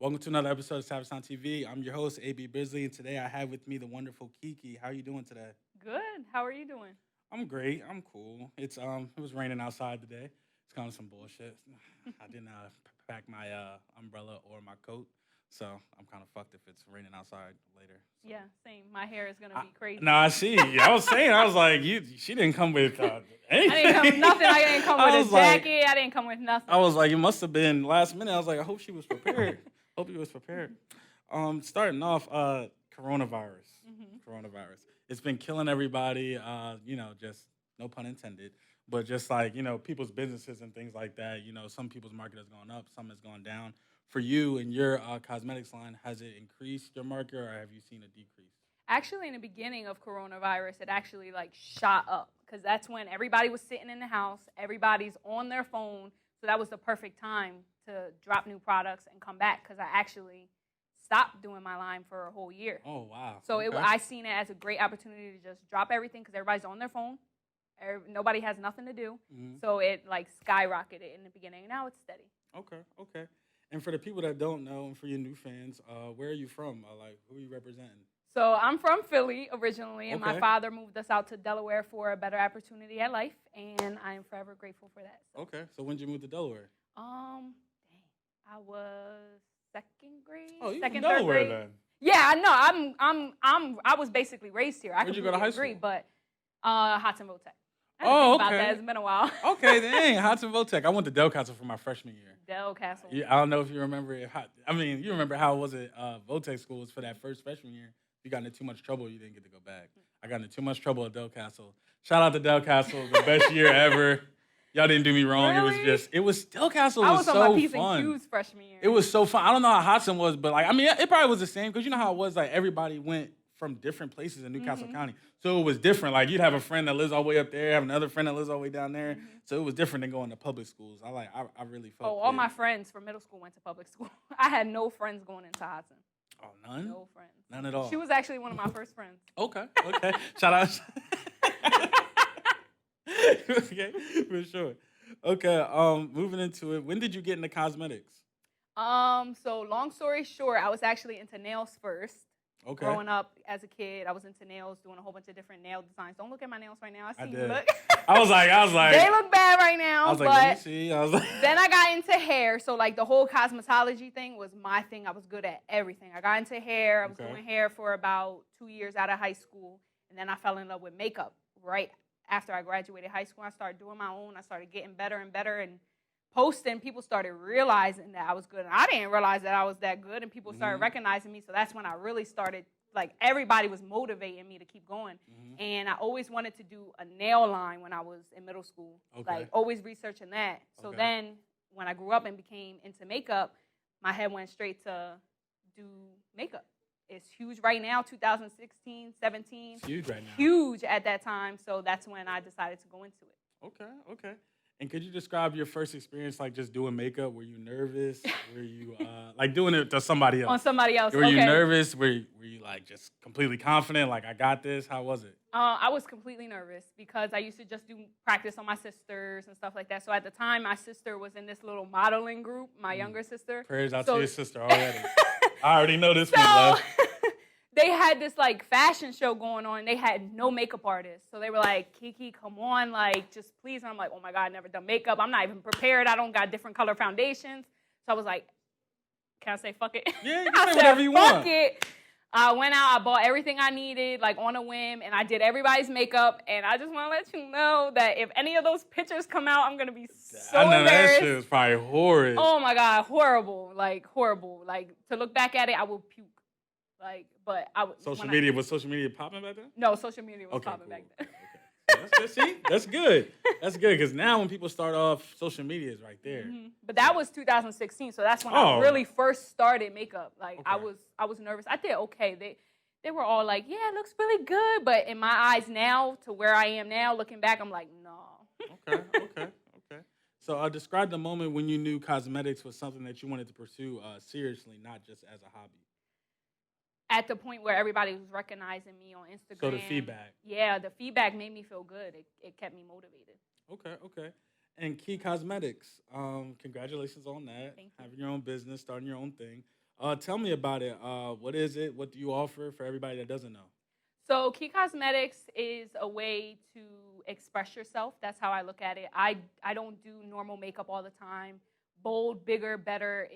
Welcome to another episode of SAVAGETIMETV. I'm your host, AB Bisley, and today I have with me the wonderful Kiki. How are you doing today? Good. How are you doing? I'm great. I'm cool. It was raining outside today. It's kind of some bullshit. I didn't pack my umbrella or my coat, so I'm kind of fucked if it's raining outside later. So. Yeah, same. My hair is gonna I, be crazy. no, I see. I was saying, I was like, she didn't come with anything. I didn't come with nothing. I didn't come I with was a like- jacket. I didn't come with nothing. I was like, it must have been last minute. I was like, I hope she was prepared. Hope you was prepared. Starting off, coronavirus. Coronavirus. It's been killing everybody. Just no pun intended, but just like people's businesses and things like that. Some people's market has gone up, some has gone down. For you and your cosmetics line, has it increased your market or have you seen a decrease? Actually, in the beginning of coronavirus, it actually like shot up because that's when everybody was sitting in the house. Everybody's on their phone, so that was the perfect time to drop new products and come back because I actually stopped doing my line for a whole year. Oh wow! So Okay. I seen it as a great opportunity to just drop everything because everybody's on their phone. Nobody has nothing to do. So it like skyrocketed in the beginning. Now it's steady. Okay. And for the people that don't know, and for your new fans, where are you from? Like, who are you representing? So I'm from Philly originally, and Okay. my father moved us out to Delaware for a better opportunity at life, and I am forever grateful for that. So, Okay, so when did you move to Delaware? dang, I was second grade. Oh, you second, from third Delaware grade. then? Yeah, I know. I was basically raised here. I Where'd you go to completely high agree, school? but Hotsonville Tech. I had to Oh, think about okay. that. It's been a while. Okay, dang, Hotsonville Tech. I went to Del Castle for my freshman year. Del Castle. Yeah, I don't know if you remember it. You remember how was it? Votech school was for that first freshman year. If you got into too much trouble, you didn't get to go back. I got into too much trouble at Del Castle. Shout out to Del Castle, the best year ever. Y'all didn't do me wrong. Really? It was Del Castle I was was on so my P's fun. and Q's freshman year. It was so fun. I don't know how Hudson was, but it probably was the same because you know how it was. Like everybody went from different places in Newcastle County, so it was different. Like you'd have a friend that lives all the way up there, have another friend that lives all the way down there. So it was different than going to public schools. I really felt. all my friends from middle school went to public school. I had no friends going into Hudson. Oh, none. No friends. None at all. She was actually one of my first friends. Okay. Shout out. Okay, for sure. Okay. Moving into it. When did you get into cosmetics? So long story short, I was actually into nails first. Okay. Growing up as a kid, I was into nails, doing a whole bunch of different nail designs. Don't look at my nails right now. I see you did. look. I was like. They look bad right now. I was like, but let me see. I was like. then I got into hair. So like the whole cosmetology thing was my thing. I was good at everything. I got into hair. I was doing hair for about 2 years out of high school. And then I fell in love with makeup. Right after I graduated high school, I started doing my own. I started getting better and better. And posting, people started realizing that I was good. And I didn't realize that I was that good. And people started recognizing me. So that's when I really started, like everybody was motivating me to keep going. And I always wanted to do a nail line when I was in middle school. Like always researching that. So then when I grew up and became into makeup, my head went straight to do makeup. It's huge right now, 2016, 17. It's huge right now. Huge at that time. So that's when I decided to go into it. Okay. And could you describe your first experience, like just doing makeup? Were you nervous? Were you like doing it to somebody else? On somebody else. Were you nervous? Were you like just completely confident? Like I got this. How was it? I was completely nervous because I used to just do practice on my sisters and stuff like that. So at the time, my sister was in this little modeling group. My younger sister. Prayers out to your sister already. I already know this one, love. They had this like fashion show going on. They had no makeup artists. So they were like, Kiki, come on, like just please. And I'm like, oh my God, I never done makeup. I'm not even prepared. I don't got different color foundations. So I was like, can I say fuck it? Yeah, you can say whatever you want. Fuck it. I went out, I bought everything I needed, like on a whim, and I did everybody's makeup. And I just want to let you know that if any of those pictures come out, I'm gonna be so I know embarrassed. that shit was probably horrid. Oh my God, horrible, like horrible. Like to look back at it, I will puke. Like, but I would. Social media was social media popping back then? No, social media was popping back then. Okay. That's good. See, that's good. That's good because now when people start off, social media is right there. But that was 2016, so that's when I really first started makeup. Like I was nervous. I did okay. They were all like, yeah, it looks really good. But in my eyes now, to where I am now, looking back, I'm like, no. Okay. So describe the moment when you knew cosmetics was something that you wanted to pursue seriously, not just as a hobby. At the point where everybody was recognizing me on Instagram. So the feedback. Yeah, the feedback made me feel good. It kept me motivated. Okay. And Key Cosmetics, congratulations on that. Thank you. Having your own business, starting your own thing. Tell me about it. What is it? What do you offer for everybody that doesn't know? So Key Cosmetics is a way to express yourself. That's how I look at it. I don't do normal makeup all the time. Bold, bigger, better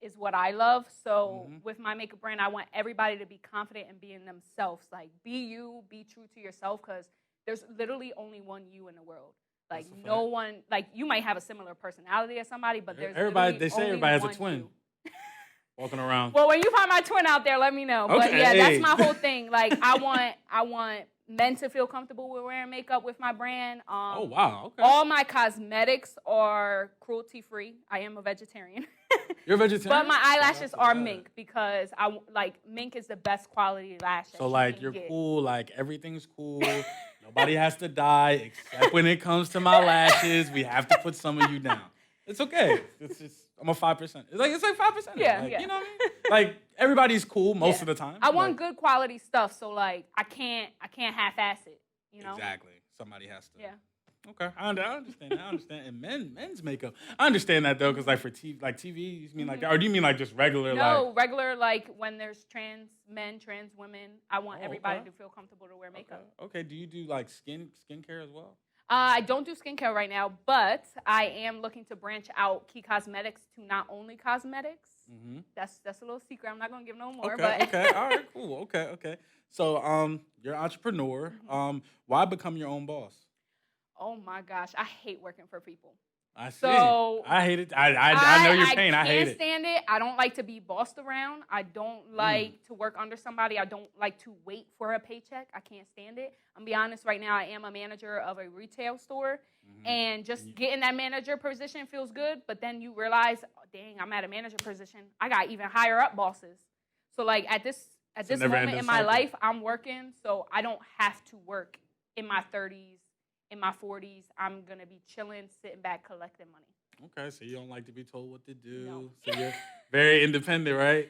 is what I love. So with my makeup brand, I want everybody to be confident and be in themselves. Like, be you, be true to yourself, because there's literally only one you in the world. Like, no one, like, you might have a similar personality as somebody, but there's everybody. They say only everybody has a one twin. you. Walking around. Well, when you find my twin out there, let me know. But Okay, yeah, hey. that's my whole thing. Like, I want men to feel comfortable with wearing makeup with my brand. Oh wow. Okay. All my cosmetics are cruelty free. I am a vegetarian. You're a vegetarian. But my eyelashes are mink because mink is the best quality lash. So like you're cool. Like everything's cool. Nobody has to die except when it comes to my lashes. We have to put some of you down. It's okay. It's just I'm a 5%. It's like 5%. Yeah, like, yeah. You know what I mean? Like everybody's cool most of the time. I want good quality stuff, so like I can't half-ass it. You know? Exactly. Somebody has to. Yeah. Okay, I understand. I understand. And men's makeup, I understand that though, because like for TV, you mean like that, or do you mean like just regular? No, regular like when there's trans men, trans women. I want everybody to feel comfortable to wear makeup. Okay. Do you do like skincare as well? I don't do skincare right now, but I am looking to branch out Key Cosmetics to not only cosmetics. That's a little secret. I'm not gonna give no more. Okay. All right. Cool. Okay. So you're an entrepreneur. Why become your own boss? Oh my gosh, I hate working for people. I see. So I hate it. I know your pain. I hate it. I can't stand it. I don't like to be bossed around. I don't like to work under somebody. I don't like to wait for a paycheck. I can't stand it. I'm be honest, right now I am a manager of a retail store, and just getting that manager position feels good, but then you realize, oh, dang, I'm at a manager position. I got even higher up bosses. So like at this moment in my life, I'm working, so I don't have to work in my 30s. In my 40s, I'm going to be chilling, sitting back, collecting money. Okay, so you don't like to be told what to do. No. So you're very independent, right?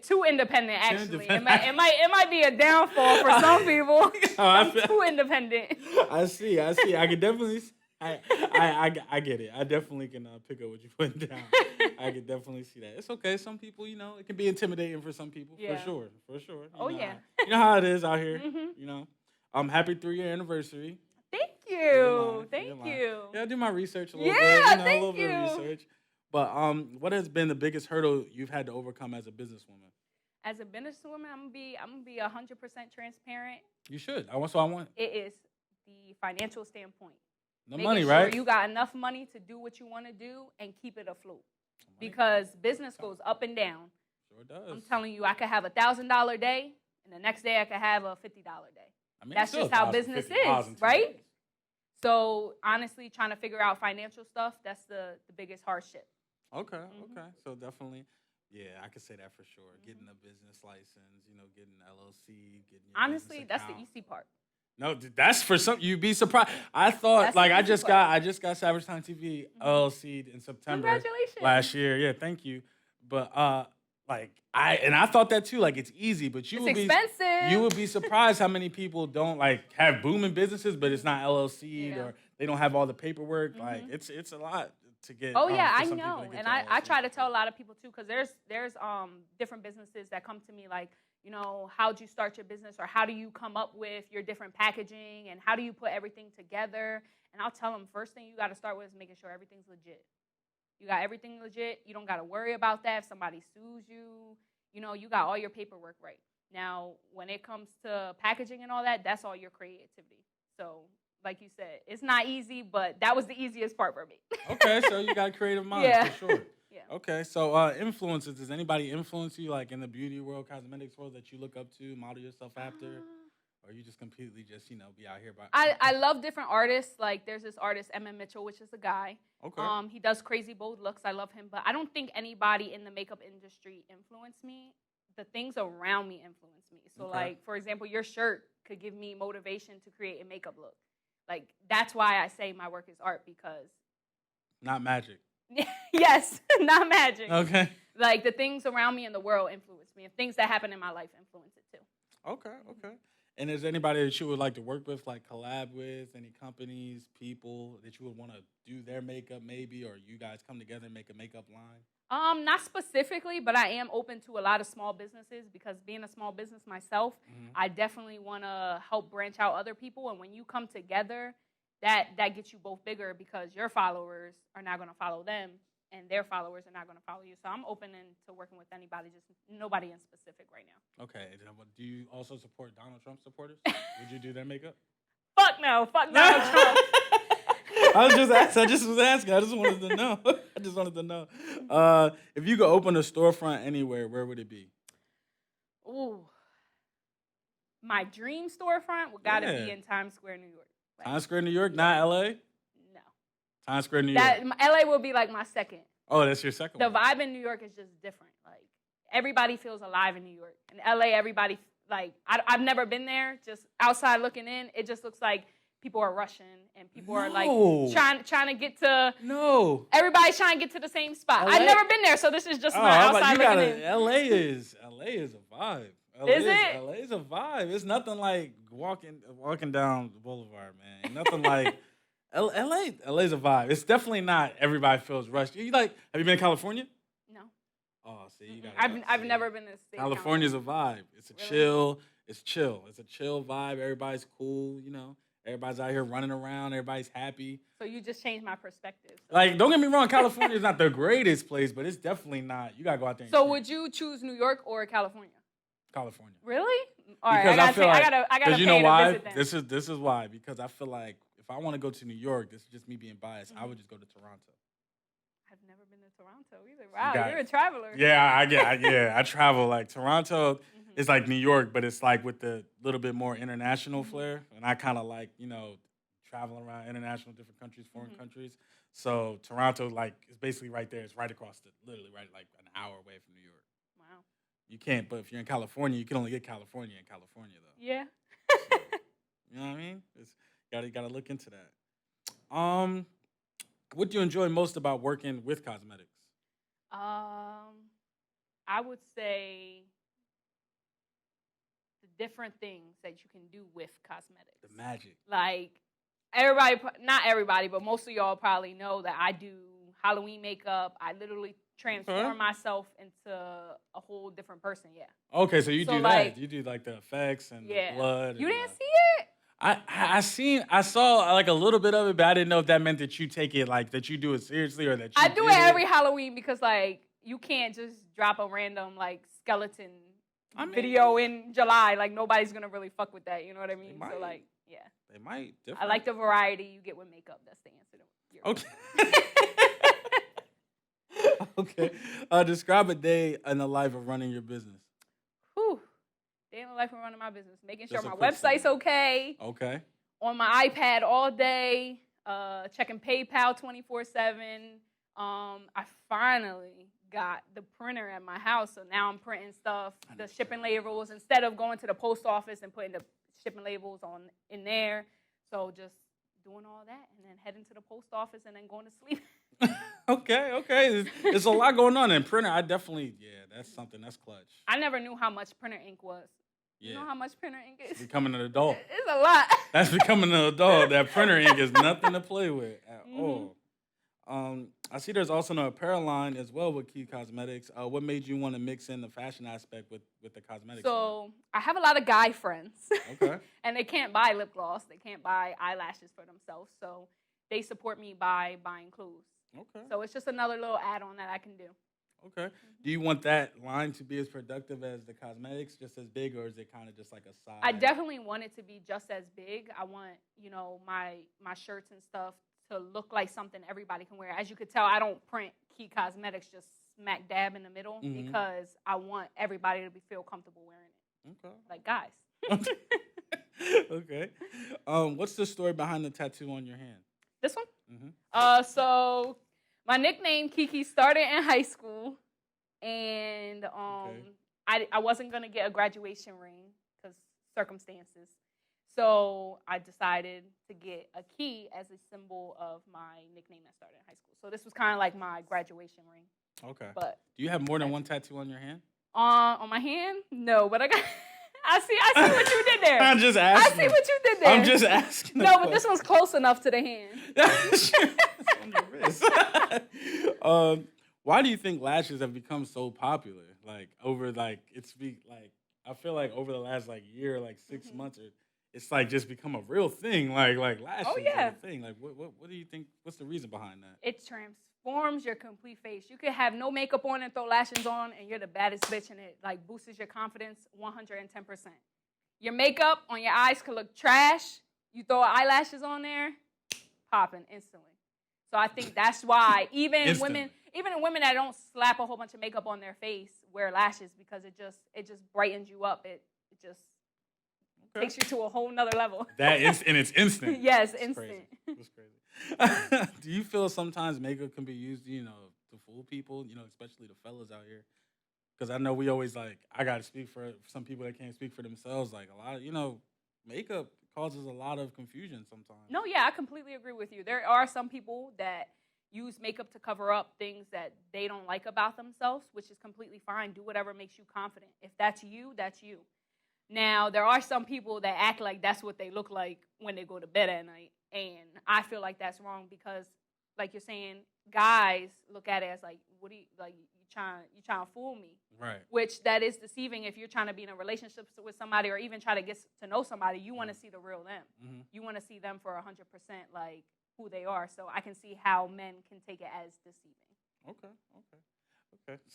Too independent, actually. It might be a downfall for some people. I'm too independent. I see. I can definitely. I get it. I definitely can pick up what you're putting down. I can definitely see that. It's okay. Some people, it can be intimidating for some people. Yeah. For sure. You know how it is out here. Happy 3-year anniversary. Thank you. Yeah, I do my research a little bit. Thank a little bit of research. But what has been the biggest hurdle you've had to overcome as a businesswoman? As a businesswoman, I'm gonna be 100% transparent. You should. I want. It is the financial standpoint. The money, right? You got enough money to do what you want to do and keep it afloat. Because business goes up and down. Sure does. I'm telling you, I could have $1,000 day, and the next day I could have a $50 day. I mean, that's just how business is, right? So honestly, trying to figure out financial stuff, that's the biggest hardship. Okay. So definitely, yeah, I could say that for sure. Getting a business license, getting LLC, getting your honestly, that's the easy part. No, that's for some. You'd be surprised. I thought I just got SAVAGETIMETV LLC in September. Congratulations. Last year. Yeah, thank you. But I thought that too. Like it's easy, but it's expensive. You would be surprised how many people don't have booming businesses, but it's not LLC'd or they don't have all the paperwork. Like it's a lot to get. Oh yeah, I know, and I try to tell a lot of people too, because there's different businesses that come to me like, how'd you start your business, or how do you come up with your different packaging, and how do you put everything together? And I'll tell them, first thing you got to start with is making sure everything's legit. You got everything legit. You don't got to worry about that. If somebody sues you, you got all your paperwork right. Now, when it comes to packaging and all that, that's all your creativity. So, like you said, it's not easy, but that was the easiest part for me. Okay, so you got a creative mind for sure. Yeah. Okay, so influences. Does anybody influence you, like in the beauty world, cosmetics world, that you look up to, model yourself after? Or you just completely just, be out here by... I love different artists. Like, there's this artist, M.M. Mitchell, which is a guy. Okay. He does crazy, bold looks. I love him. But I don't think anybody in the makeup industry influenced me. The things around me influence me. So, like, for example, your shirt could give me motivation to create a makeup look. Like, that's why I say my work is art, because... Not magic. Yes, not magic. Okay. Like, the things around me in the world influence me. And things that happen in my life influence it, too. Okay. And is there anybody that you would like to work with, like collab with, any companies, people that you would want to do their makeup maybe, or you guys come together and make a makeup line? Not specifically, but I am open to a lot of small businesses because being a small business myself, I definitely want to help branch out other people. And when you come together, that gets you both bigger because your followers are not going to follow them and their followers are not going to follow you. So I'm open to working with anybody, just nobody in specific right now. Okay. Do you also support Donald Trump supporters? Would you do their makeup? Fuck no. Fuck Donald Trump. I was just asking. I just wanted to know. If you could open a storefront anywhere, where would it be? Ooh. My dream storefront would gotta be in Times Square, New York. Like, Times Square, New York, not LA? No. Times Square, New York. LA will be like my second. Oh, that's your second The one. vibe in New York is just different. Like everybody feels alive in New York. In LA, everybody like I've never been there. Just outside looking in, it just looks like people are rushing and people are like trying to get to. No. Everybody's trying to get to the same spot. LA? I've never been there, so this is just my outside looking in. LA is a vibe. Is it? LA is a vibe. It's nothing like walking down the boulevard, man. Nothing like LA's a vibe. It's definitely not everybody feels rushed. Have you been to California? No. Oh, see, you got. I've never been to the state. California's a vibe. It's a chill. It's chill. It's a chill vibe. Everybody's cool. Everybody's out here running around. Everybody's happy. So you just changed my perspective. So. Like, don't get me wrong. California is not the greatest place, but it's definitely not. You gotta go out there. So would you choose New York or California? California. Really? All right. Because I gotta pay you know why? to visit them. This is why. Because I feel like if I want to go to New York, this is just me being biased. I would just go to Toronto. I've never been to Toronto either. Wow, you're a traveler. Yeah, I travel. Like Toronto is like New York, but it's like with the little bit more international flair. And I kind of like, traveling around international, different countries, foreign countries. So Toronto, like, is basically right there. It's right across literally right like an hour away from New York. Wow. You can't, but if you're in California, you can only get California in California, though. Yeah. You know what I mean? You gotta look into that. What do you enjoy most about working with cosmetics? I would say the different things that you can do with cosmetics. The magic. Like not everybody, but most of y'all probably know that I do Halloween makeup. I literally transform myself into a whole different person. Yeah. Okay, so you do like, that. You do like the effects and the blood. You didn't see it? I saw like a little bit of it, but I didn't know if that meant that you take it like that you do it seriously or that you I do it every Halloween because like you can't just drop a random like skeleton video in July. Like nobody's gonna really fuck with that. You know what I mean? So like yeah. They might. I like the variety you get with makeup. That's the answer. Okay. Okay. Describe a day in the life of running your business. Whew. Day in the life of running my business. Making sure Just my website's okay. Okay. On my iPad all day. Checking PayPal 24/7. I finally got the printer at my house, so now I'm printing stuff, the shipping labels, instead of going to the post office and putting the shipping labels in there. So just doing all that and then heading to the post office and then going to sleep. Okay. There's a lot going on in printer. That's something that's clutch. I never knew how much printer ink was. Yeah. You know how much printer ink is? Becoming an adult. It's a lot. That's becoming an adult. That printer ink is nothing to play with at all. I see there's also an apparel line as well with Key Cosmetics. What made you want to mix in the fashion aspect with the cosmetics? So I have a lot of guy friends. Okay. And they can't buy lip gloss. They can't buy eyelashes for themselves. So they support me by buying clothes. Okay. So it's just another little add-on that I can do. Okay. Do you want that line to be as productive as the cosmetics, just as big, or is it kind of just like a side? I definitely want it to be just as big. I want, my shirts and stuff to look like something everybody can wear. As you could tell, I don't print Key Cosmetics just smack dab in the middle because I want everybody to feel comfortable wearing it. Okay. Like guys. Okay. What's the story behind the tattoo on your hand? This one? So my nickname Kiki started in high school, and I wasn't gonna get a graduation ring because circumstances. So I decided to get a key as a symbol of my nickname that started in high school. So this was kind of like my graduation ring. Okay. But do you have more than one tattoo on your hand? On my hand? No, but I I see what you did there. I'm just I asking. see what you did there. I'm just asking. No, but this one's close enough to the hand. That's on your wrist. Why do you think lashes have become so popular? Like over like I feel like over the last like year, like 6 months, it's like just become a real thing. Like lashes yeah. are a thing. Like what do you think? What's the reason behind that? It transforms your complete face. You could have no makeup on and throw lashes on, and you're the baddest bitch, and it like boosts your confidence 110%. Your makeup on your eyes could look trash. You throw eyelashes on there, popping instantly. So I think that's why even women that don't slap a whole bunch of makeup on their face wear lashes, because it just brightens you up. It just takes you to a whole nother level. It's instant. Yes, it's instant. Crazy. It's crazy. Do you feel sometimes makeup can be used, to fool people, especially the fellas out here? Because I know we always I got to speak for some people that can't speak for themselves. Like a lot of, makeup causes a lot of confusion sometimes. No, yeah, I completely agree with you. There are some people that use makeup to cover up things that they don't like about themselves, which is completely fine. Do whatever makes you confident. If that's you, that's you. Now, there are some people that act like that's what they look like when they go to bed at night. And I feel like that's wrong because, like you're saying, guys look at it as like, what do you, like, you trying to fool me. Right. Which that is deceiving if you're trying to be in a relationship with somebody or even try to get to know somebody. You want to see the real them. Mm-hmm. You want to see them for 100% like who they are. So I can see how men can take it as deceiving. Okay.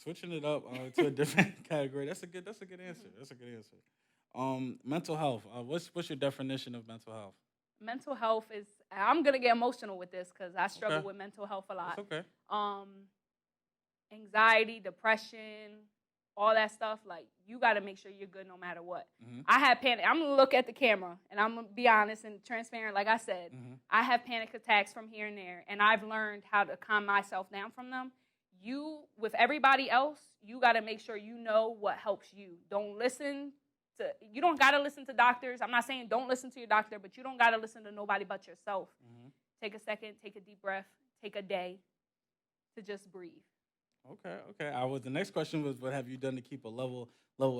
Switching it up to a different category. That's a good answer. Mm-hmm. That's a good answer. Mental health. What's your definition of mental health? Mental health is, I'm gonna get emotional with this because I struggle with mental health a lot. That's okay. Anxiety, depression, all that stuff. Like, you got to make sure you're good no matter what. Mm-hmm. I have panic. I'm gonna look at the camera and I'm gonna be honest and transparent. Like I said, mm-hmm. I have panic attacks from here and there, and I've learned how to calm myself down from them. You, with everybody else, you got to make sure you know what helps you. You don't got to listen to doctors. I'm not saying don't listen to your doctor, but you don't got to listen to nobody but yourself. Mm-hmm. Take a second, take a deep breath, take a day to just breathe. Okay. The next question was, what have you done to keep a level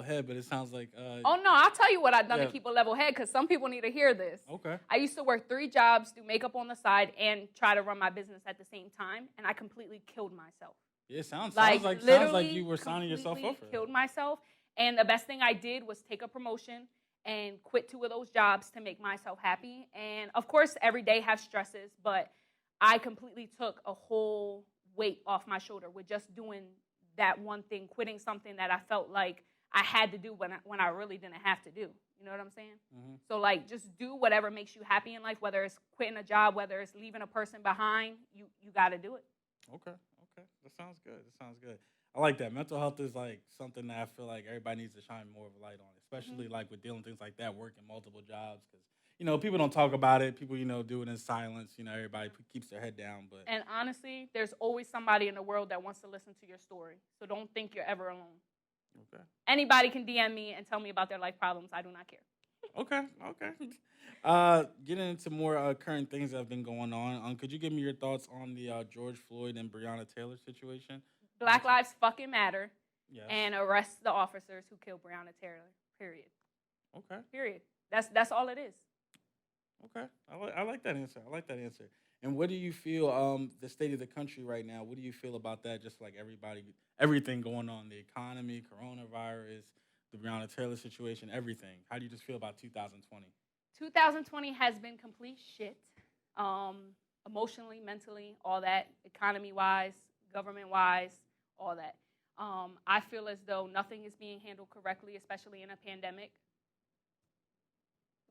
head? But it sounds like... oh, no, I'll tell you what I've done to keep a level head, because some people need to hear this. Okay. I used to work 3 jobs, do makeup on the side, and try to run my business at the same time, and I completely killed myself. Yeah, it sounds like you were signing yourself up for it. Killed myself. And the best thing I did was take a promotion and quit 2 of those jobs to make myself happy. And, of course, every day have stresses, but I completely took a whole weight off my shoulder with just doing that one thing, quitting something that I felt like I had to do when I really didn't have to do. You know what I'm saying? Mm-hmm. So, just do whatever makes you happy in life, whether it's quitting a job, whether it's leaving a person behind. You got to do it. Okay. That sounds good. I like that. Mental health is something that I feel like everybody needs to shine more of a light on, especially mm-hmm. With dealing with things like that, working multiple jobs, because people don't talk about it. People do it in silence. Everybody keeps their head down. But honestly, there's always somebody in the world that wants to listen to your story. So don't think you're ever alone. Okay. Anybody can DM me and tell me about their life problems. I do not care. Okay. Getting into more current things that have been going on. Could you give me your thoughts on the George Floyd and Breonna Taylor situation? Black lives fucking matter. Yes. And arrest the officers who killed Breonna Taylor. Period. Okay. Period. That's all it is. Okay. I like that answer. And what do you feel the state of the country right now? What do you feel about that? Just like everything going on, the economy, coronavirus, the Breonna Taylor situation, everything. How do you just feel about 2020? 2020 has been complete shit. Emotionally, mentally, all that, economy-wise, government-wise, all that. I feel as though nothing is being handled correctly, especially in a pandemic.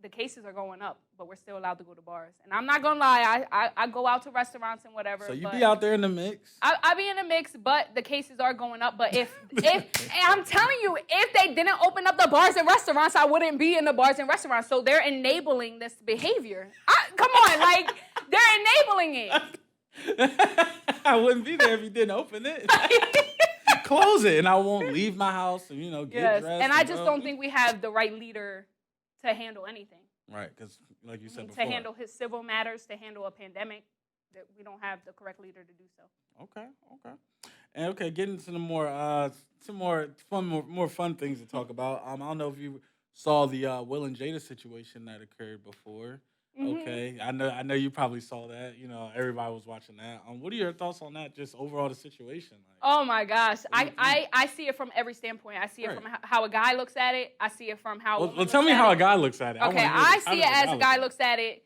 The cases are going up, but we're still allowed to go to bars. And I'm not going to lie, I go out to restaurants and whatever. So you be out there in the mix? I be in the mix, but the cases are going up. But if I'm telling you, if they didn't open up the bars and restaurants, I wouldn't be in the bars and restaurants. So they're enabling this behavior. Come on, they're enabling it. I wouldn't be there if you didn't open it. Close it, and I won't leave my house and get dressed. And I just don't think we have the right leader to handle anything. Right, because like you said before. To handle his civil matters, to handle a pandemic, that we don't have the correct leader to do so. Okay. And getting to the more fun things to talk about. I don't know if you saw the Will and Jada situation that occurred before. Okay, I know you probably saw that. You know, everybody was watching that. What are your thoughts on that? Just overall the situation. Like, Oh my gosh, what do you think? I see it from every standpoint. I see it Right. from how a guy looks at it. I see it from how. A woman Well, tell looks me at how it. a guy looks at it. Okay, I wanna hear I this. How see does it as a look guy at it? looks at it.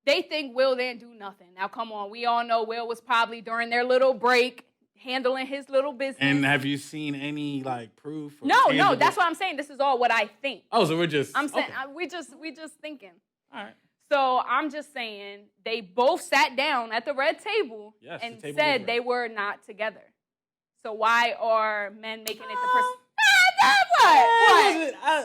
They think Will didn't do nothing. Now, come on, we all know Will was probably during their little break handling his little business. And have you seen any like proof? Or no, tangible- that's what I'm saying. This is all what I think. Oh, so we're just. I'm saying okay. we just thinking. All right. So I'm just saying they both sat down at the red table Yes, and the table was said red. they were not together. So why are men making it the person?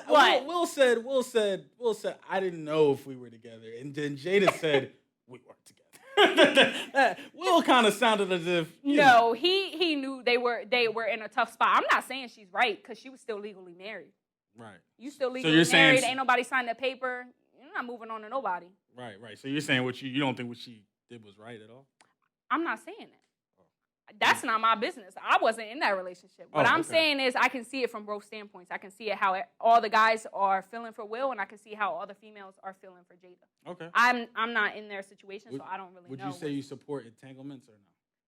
What? Will said, I didn't know if we were together. And then Jada said, we weren't together. Will kind of sounded as if. No, he knew they were in a tough spot. I'm not saying she's right because she was still legally married. Right. You still So legally you're married. saying- Ain't nobody signed that paper. You're not moving on to nobody. Right. So you're saying you don't think what she did was right at all? I'm not saying that. That's not my business. I wasn't in that relationship. What Oh, I'm okay. saying is I can see it from both standpoints. I can see it how all the guys are feeling for Will, and I can see how all the females are feeling for Jada. Okay. I'm not in their situation, so I don't really Would know. you say you support entanglements or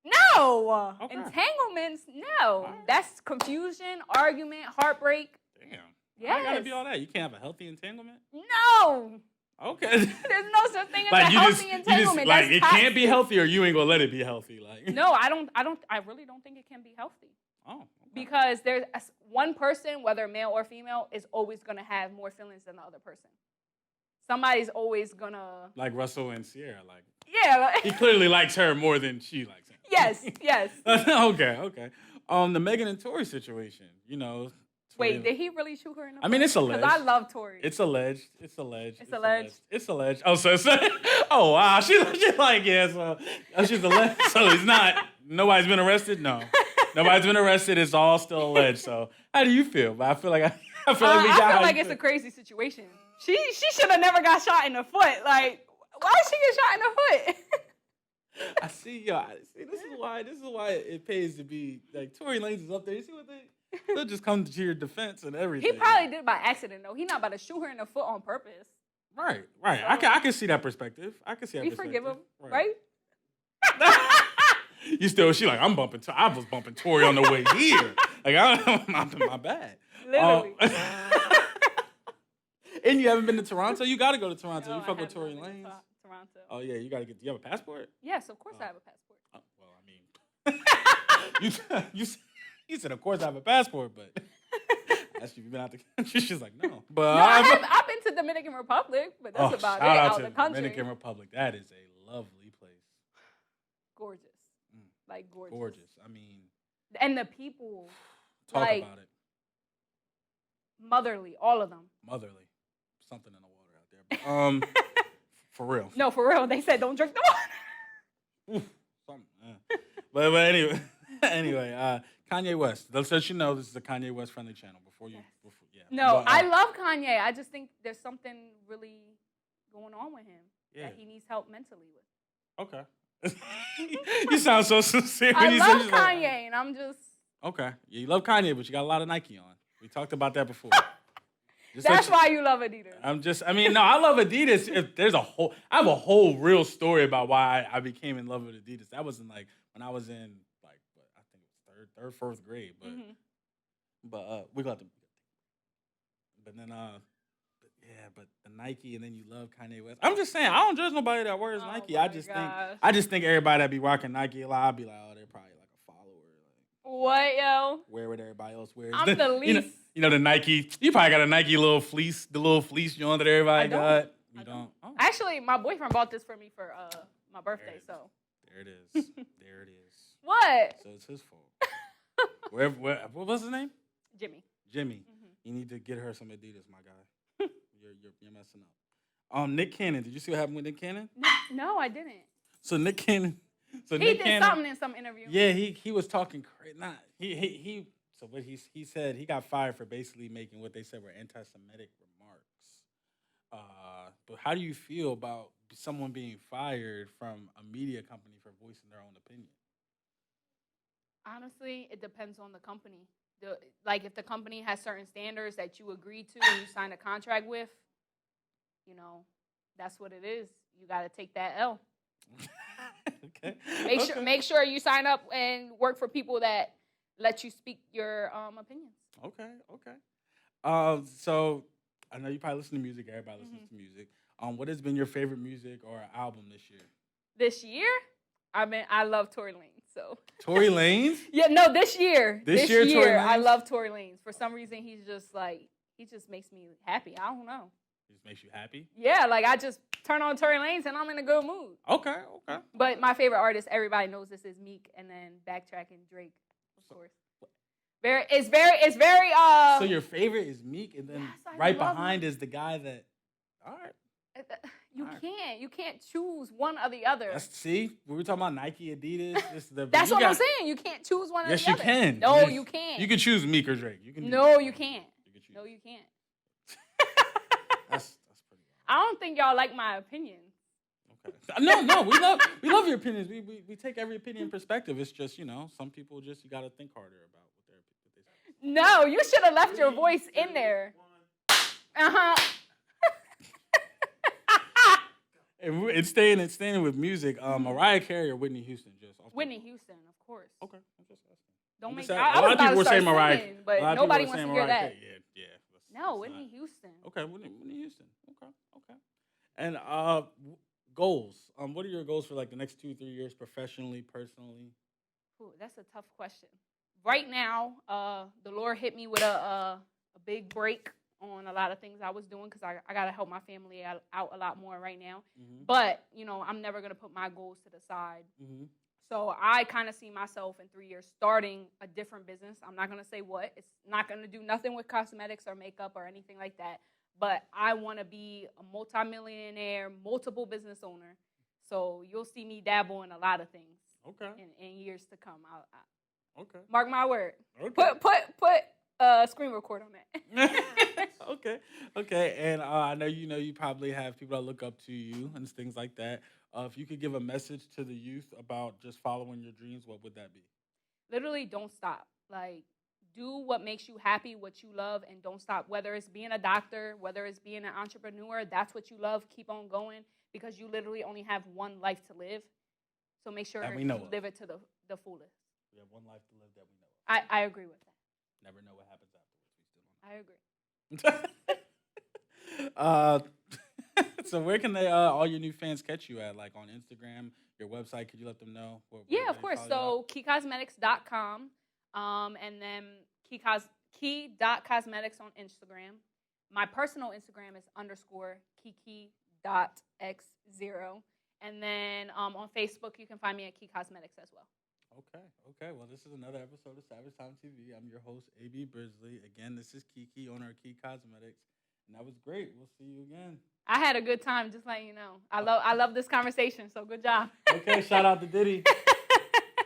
no? No! Okay. Entanglements, no. All right. That's confusion, argument, heartbreak. Damn. Yes. Why gotta be all that? You can't have a healthy entanglement? No! Okay. There's no such thing as a like healthy entanglement. like That's it toxic. can't be healthy, or you ain't gonna let it be healthy. Like No, I really don't think it can be healthy. Oh. Okay. Because there's one person, whether male or female, is always going to have more feelings than the other person. Somebody's always going to... Like Russell and Sierra, like Yeah. he clearly likes her more than she likes him. Yes. Okay. The Megan and Tory situation, you know. Wait, did he really shoot her in the I mean, it's alleged. Because I love Tory. It's alleged. It's alleged. Oh, oh wow. She's like, yeah. So she's alleged. So it's not. Nobody's been arrested. No, nobody's been arrested. It's all still alleged. So how do you feel? But I feel like I feel like we got. I feel like it's a crazy situation. She should have never got shot in the foot. Like, why did she get shot in the foot? I see, y'all. See, this is why it pays to be like Tory Lanez is up there. You see what they'll just come to your defense and everything. He probably did it by accident though. He's not about to shoot her in the foot on purpose. Right. I can see that perspective. I can see that We perspective. forgive him, right? She like, I was bumping Tory on the way here. Like, my bad. Literally. And you haven't been to Toronto? You got to go to Toronto. No, you I fuck with have Tory not been to Lanez? Toronto. Oh, yeah, you got to get, you have a passport? Yes, of course I have a passport. Oh, well, I mean, you said, of course I have a passport, but I asked you if you've been out the country. She's like, no. But No, I've been to Dominican Republic, but that's about it. Shout out Out to the country. Dominican Republic. That is a lovely place. Gorgeous. Like gorgeous. Gorgeous. I mean, and the people, talk like, about it. Motherly, all of them. Motherly. Something in the water out there. But, for real. No, for real. They said don't drink the water. Oof, something. But anyway, Kanye West. Let's let you know this is a Kanye West friendly channel. Yeah. No, But, I love Kanye. I just think there's something really going on with him that he needs help mentally with. Okay. You sound so sincere. I when you love said Kanye, like, and I'm just. okay. Yeah, you love Kanye, but you got a lot of Nike on. We talked about that before. That's why you love Adidas. No, I love Adidas. I have a whole real story about why I became in love with Adidas. That wasn't like when I was in like, I think it was third, fourth grade. But we got the. But then but the Nike, and then you love Kanye West. I'm just saying, I don't judge nobody that wears Nike. I just think everybody that be rocking Nike a lot, I'd be like, oh, they're probably like a follower. What, yo? Wear what everybody else wears. I'm the least. You know the Nike. You probably got a Nike little fleece, the little fleece joint that everybody got. You don't. Oh. Actually, my boyfriend bought this for me for my birthday. So there it is. There it is. What? So it's his fault. What was his name? Jimmy. You need to get her some Adidas, my guy. You're messing up. Nick Cannon. Did you see what happened with Nick Cannon? No, I didn't. So Nick Cannon. He did something in some interview. Yeah, he was talking crazy. So what he said, he got fired for basically making what they said were anti-Semitic remarks. But how do you feel about someone being fired from a media company for voicing their own opinion? Honestly, it depends on the company. like if the company has certain standards that you agree to and you sign a contract with, you know, that's what it is. You got to take that L. Okay. Make sure you sign up and work for people that let you speak your opinions. Okay. So I know you probably listen to music. Everybody listens to music. What has been your favorite music or album this year? This year, I love Tory Lanez. So Tory Lanez? Yeah, no, this year. This year, Tory Lanez? I love Tory Lanez. For some reason, he just makes me happy. I don't know. It just makes you happy? Yeah, like I just turn on Tory Lanez and I'm in a good mood. Okay. But my favorite artist, everybody knows this, is Meek, and then backtracking Drake, of course. It's very. So your favorite is Meek, and then right behind is the guy that. All right. You can't choose one or the other. See, we were talking about Nike, Adidas. That's what I'm saying. You can't choose one or the other. Yes, you can. No, you can't. You can choose Meek or Drake. You can. No, you can't. No, you can't. That's pretty. I don't think y'all like my opinion. Okay. No, we love your opinions. We take every opinion in perspective. It's just, some people you got to think harder about what they say. No, you should have left your voice in there. And staying with music, Mariah Carey or Whitney Houston? Whitney Houston, of course. Okay, I'm just asking. Don't make. A lot of people were saying Mariah, singing, but nobody wants to hear that. Yeah. No, Whitney Houston. Okay, Whitney Houston. Okay. And goals. What are your goals for like the next 2-3 years, professionally, personally? Ooh, that's a tough question. Right now, the Lord hit me with a big break on a lot of things I was doing because I got to help my family out a lot more right now. Mm-hmm. But, I'm never going to put my goals to the side. Mm-hmm. So I kind of see myself in 3 years starting a different business. I'm not going to say what. It's not going to do nothing with cosmetics or makeup or anything like that. But I want to be a multimillionaire, multiple business owner. So you'll see me dabble in a lot of things. Okay. In years to come. Okay. Mark my word. Okay. Put screen record on that. Okay. And I know you probably have people that look up to you and things like that. If you could give a message to the youth about just following your dreams, what would that be? Literally, don't stop. Like, do what makes you happy, what you love, and don't stop. Whether it's being a doctor, whether it's being an entrepreneur, that's what you love. Keep on going because you literally only have one life to live. So make sure you live it to the fullest. We have one life to live that we know of. I agree with that. Never know what happens afterwards. We still don't. I agree. So where can they all your new fans catch you at? Like on Instagram, your website? Could you let them know? Yeah, of course. So KeyCosmetics.com, and then Key.Cosmetics on Instagram. My personal Instagram is _Kiki.x0. And then on Facebook, you can find me at Key Cosmetics as well. Okay. Well, this is another episode of Savage Time TV. I'm your host, A.B. Brisley. Again, this is Kiki, owner of Key Cosmetics. And that was great. We'll see you again. I had a good time, just letting you know. I love this conversation, so good job. Okay, shout out to Diddy.